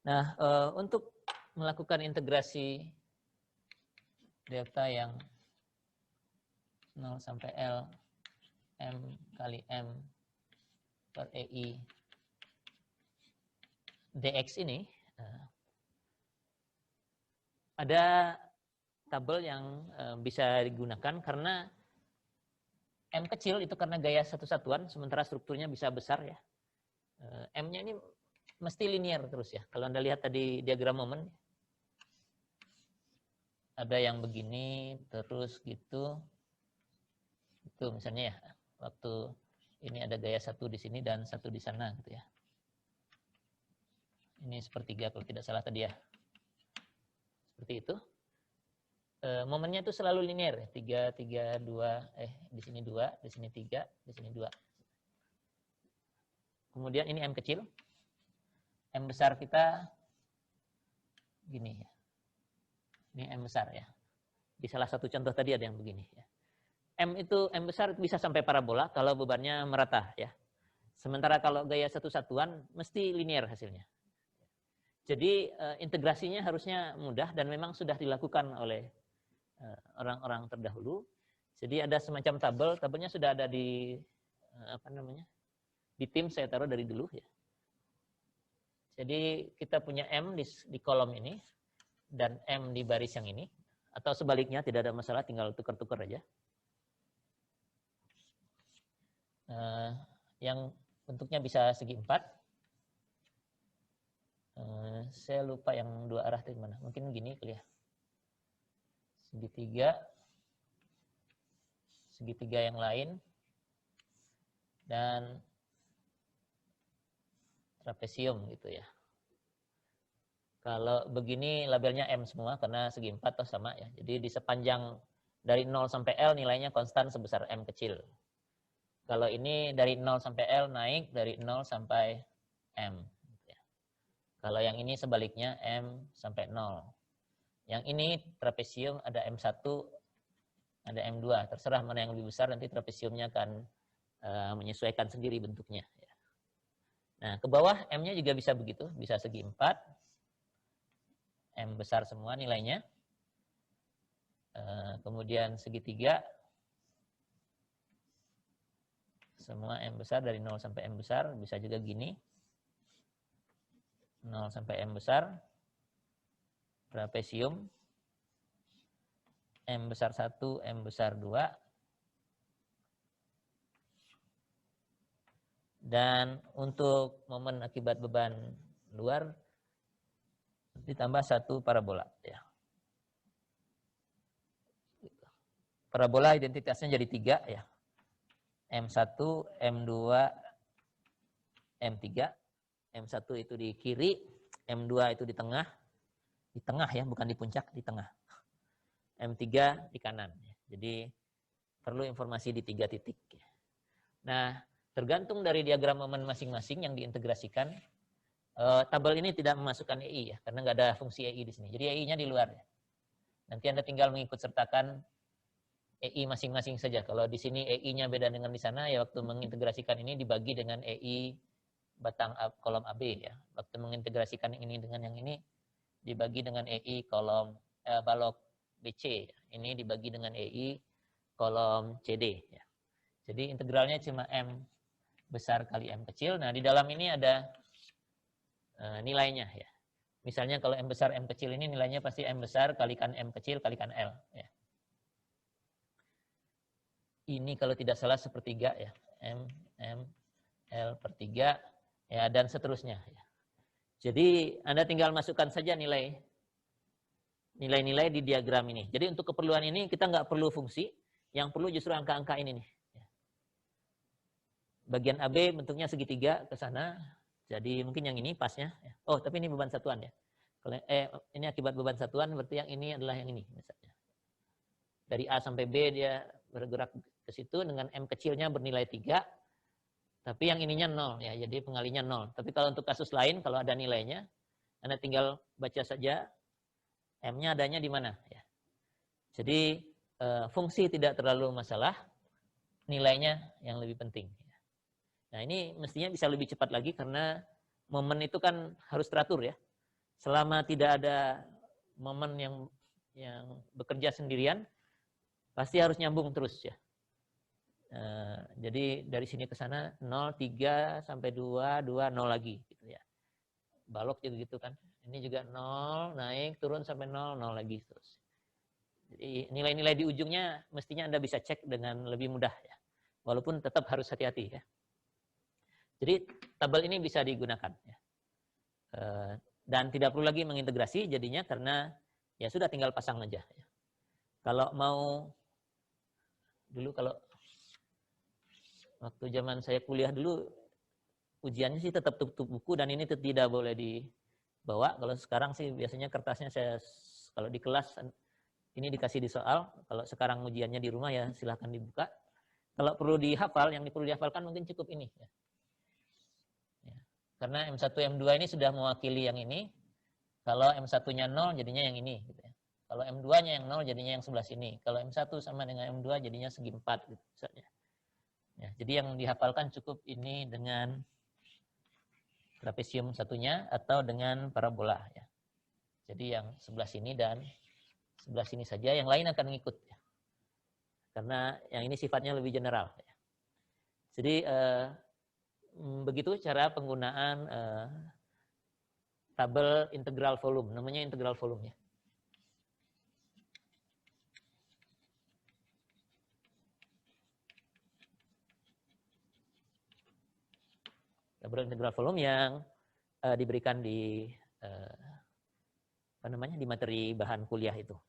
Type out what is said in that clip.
Nah, untuk melakukan integrasi delta yang 0 sampai L M kali M per EI dx ini, ada tabel yang bisa digunakan karena M kecil itu karena gaya satu satuan, sementara strukturnya bisa besar ya. M-nya ini mesti linear terus ya. Kalau Anda lihat tadi diagram momen, ada yang begini, terus gitu. Itu misalnya ya, waktu ini ada gaya satu di sini dan satu di sana gitu ya. Ini sepertiga kalau tidak salah tadi ya. Seperti itu. Momennya itu selalu linear ya. 3, 3, 2, di sini 2, di sini 3, di sini 2. Kemudian ini M kecil. M besar kita gini ya. Ini M besar ya. Di salah satu contoh tadi ada yang begini ya. M besar bisa sampai parabola kalau bebannya merata ya. Sementara kalau gaya satu satuan mesti linear hasilnya. Jadi integrasinya harusnya mudah dan memang sudah dilakukan oleh orang-orang terdahulu. Jadi ada semacam tabelnya sudah ada di di tim saya taruh dari dulu ya. Jadi kita punya M di kolom ini dan M di baris yang ini, atau sebaliknya tidak ada masalah, tinggal tukar-tukar aja. Yang bentuknya bisa segi 4. Saya lupa yang dua arah itu gimana. Mungkin gini kali ya. Segitiga yang lain, dan trapesium gitu ya. Kalau begini labelnya M semua karena segi 4 toh sama ya. Jadi di sepanjang dari 0 sampai L nilainya konstan sebesar M kecil. Kalau ini dari 0 sampai L naik dari 0 sampai M. Kalau yang ini sebaliknya M sampai 0. Yang ini trapesium ada M1, ada M2. Terserah mana yang lebih besar, nanti trapesiumnya akan menyesuaikan sendiri bentuknya. Nah, ke bawah M-nya juga bisa begitu, bisa segi 4. M besar semua nilainya. Kemudian segitiga. Semua M besar dari 0 sampai M besar, bisa juga gini. 0 sampai M besar. Trapesium. M besar 1, M besar 2. Dan untuk momen akibat beban luar ditambah 1 parabola ya. Parabola identitasnya jadi 3 ya. M1, M2, M3. M1 itu di kiri, M2 itu di tengah ya, bukan di puncak, di tengah. M3 di kanan. Jadi perlu informasi di 3 titik. Nah, tergantung dari diagram momen masing-masing yang diintegrasikan. Tabel ini tidak memasukkan EI ya, karena nggak ada fungsi EI di sini. Jadi EI-nya di luar ya. Nanti Anda tinggal mengikut sertakan EI masing-masing saja. Kalau di sini EI-nya beda dengan di sana, ya waktu mengintegrasikan ini dibagi dengan EI batang kolom AB ya. Waktu mengintegrasikan yang ini dengan yang ini dibagi dengan EI kolom balok BC. Ini dibagi dengan EI kolom CD ya. Jadi integralnya cuma M besar kali M kecil. Nah, di dalam ini ada nilainya ya. Misalnya kalau M besar M kecil ini nilainya pasti M besar kalikan M kecil kalikan L ya. Ini kalau tidak salah sepertiga ya. M L per 3 ya, dan seterusnya ya. Jadi Anda tinggal masukkan saja nilai-nilai di diagram ini. Jadi untuk keperluan ini kita nggak perlu fungsi, yang perlu justru angka-angka ini nih. Bagian AB bentuknya segitiga ke sana, jadi mungkin yang ini pasnya. Oh, tapi ini beban satuan ya. Kalau ini akibat beban satuan, berarti yang ini adalah yang ini misalnya. Dari A sampai B dia bergerak ke situ dengan M kecilnya bernilai 3. Tapi yang ininya 0 ya, jadi pengalinya 0. Tapi kalau untuk kasus lain, kalau ada nilainya, Anda tinggal baca saja M-nya adanya di mana ya. Jadi fungsi tidak terlalu masalah, nilainya yang lebih penting. Nah, ini mestinya bisa lebih cepat lagi karena momen itu kan harus teratur ya. selama tidak ada momen yang bekerja sendirian, pasti harus nyambung terus ya. Jadi dari sini ke sana 0, 3 sampai 2, 2, 0 lagi gitu ya. Balok juga gitu kan. Ini juga 0, naik, turun sampai 0, 0 lagi terus. Jadi nilai-nilai di ujungnya mestinya Anda bisa cek dengan lebih mudah ya. Walaupun tetap harus hati-hati ya. Jadi tabel ini bisa digunakan ya. Dan tidak perlu lagi mengintegrasi jadinya karena ya sudah tinggal pasang aja ya. Kalau mau dulu kalau waktu zaman saya kuliah dulu ujiannya sih tetap tutup buku dan ini tidak boleh dibawa. Kalau sekarang sih biasanya kertasnya saya kalau di kelas ini dikasih di soal. Kalau sekarang ujiannya di rumah ya silahkan dibuka. Kalau perlu dihafal, yang perlu dihafalkan mungkin cukup ini. Ya. Karena M1, M2 ini sudah mewakili yang ini. Kalau M1-nya 0 jadinya yang ini. Gitu ya. Kalau M2-nya yang 0 jadinya yang sebelah sini. Kalau M1 sama dengan M2 jadinya segi 4. Gitu, misalnya. Ya, jadi yang dihafalkan cukup ini dengan trapesium satunya atau dengan parabola. Ya. Jadi yang sebelah sini dan sebelah sini saja, yang lain akan mengikut. Ya. Karena yang ini sifatnya lebih general. Ya. Jadi begitu cara penggunaan tabel integral volume, namanya integral volume ya. Tabel integral volume yang diberikan di apa namanya di materi bahan kuliah itu.